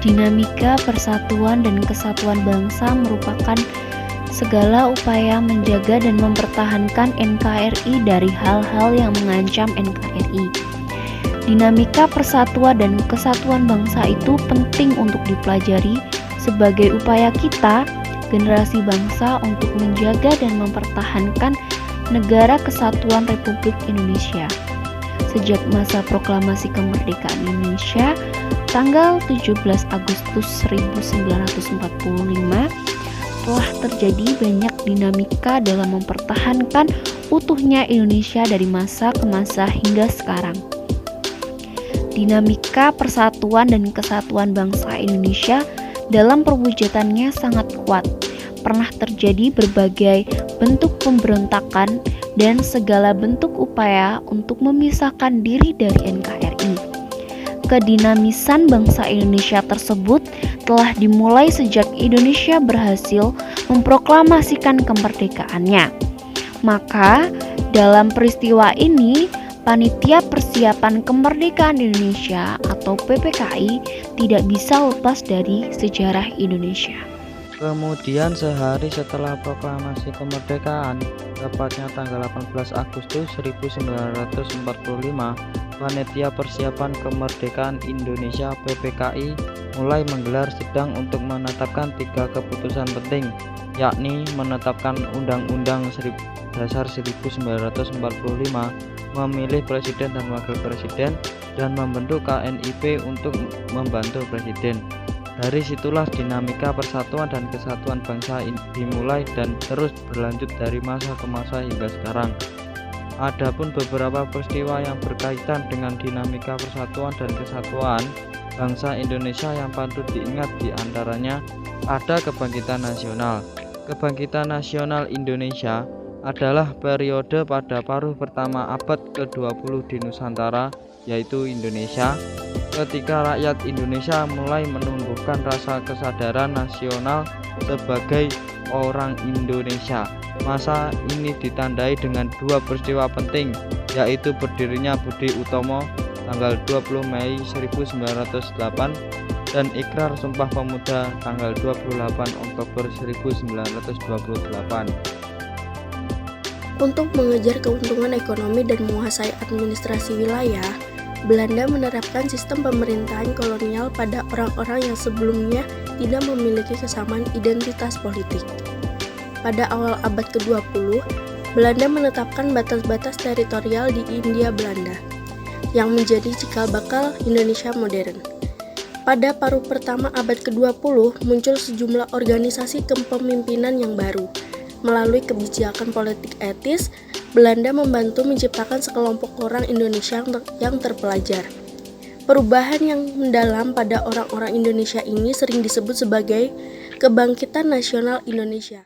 Dinamika persatuan dan kesatuan bangsa merupakan segala upaya menjaga dan mempertahankan NKRI dari hal-hal yang mengancam NKRI. Dinamika persatuan dan kesatuan bangsa itu penting untuk dipelajari sebagai upaya kita, generasi bangsa, untuk menjaga dan mempertahankan Negara Kesatuan Republik Indonesia. Sejak masa proklamasi kemerdekaan Indonesia tanggal 17 Agustus 1945 telah terjadi banyak dinamika dalam mempertahankan utuhnya Indonesia dari masa ke masa hingga sekarang. Dinamika persatuan dan kesatuan bangsa Indonesia dalam perwujudannya sangat kuat. Pernah terjadi berbagai bentuk pemberontakan dan segala bentuk upaya untuk memisahkan diri dari NKRI. Kedinamisan bangsa Indonesia tersebut telah dimulai sejak Indonesia berhasil memproklamasikan kemerdekaannya. Maka, dalam peristiwa ini, Panitia Persiapan Kemerdekaan Indonesia atau PPKI tidak bisa lepas dari sejarah Indonesia. Kemudian sehari setelah proklamasi kemerdekaan, tepatnya tanggal 18 Agustus 1945, Panitia Persiapan Kemerdekaan Indonesia (PPKI) mulai menggelar sidang untuk menetapkan 3 keputusan penting, yakni menetapkan Undang-Undang Dasar 1945, memilih presiden dan wakil presiden, dan membentuk KNIP untuk membantu presiden. Dari situlah dinamika persatuan dan kesatuan bangsa dimulai dan terus berlanjut dari masa ke masa hingga sekarang. Adapun beberapa peristiwa yang berkaitan dengan dinamika persatuan dan kesatuan bangsa Indonesia yang patut diingat diantaranya ada Kebangkitan Nasional. Kebangkitan Nasional Indonesia adalah periode pada paruh pertama abad ke-20 di Nusantara, yaitu Indonesia, ketika rakyat Indonesia mulai menumbuhkan rasa kesadaran nasional sebagai orang Indonesia. Masa ini ditandai dengan 2 peristiwa penting, yaitu berdirinya Budi Utomo tanggal 20 Mei 1908 dan Ikrar Sumpah Pemuda tanggal 28 Oktober 1928. Untuk mengejar keuntungan ekonomi dan menguasai administrasi wilayah, Belanda menerapkan sistem pemerintahan kolonial pada orang-orang yang sebelumnya tidak memiliki kesamaan identitas politik. Pada awal abad ke-20, Belanda menetapkan batas-batas teritorial di Hindia Belanda, yang menjadi cikal bakal Indonesia modern. Pada paruh pertama abad ke-20, muncul sejumlah organisasi kepemimpinan yang baru. Melalui kebijakan politik etis, Belanda membantu menciptakan sekelompok orang Indonesia yang terpelajar. Perubahan yang mendalam pada orang-orang Indonesia ini sering disebut sebagai Kebangkitan Nasional Indonesia.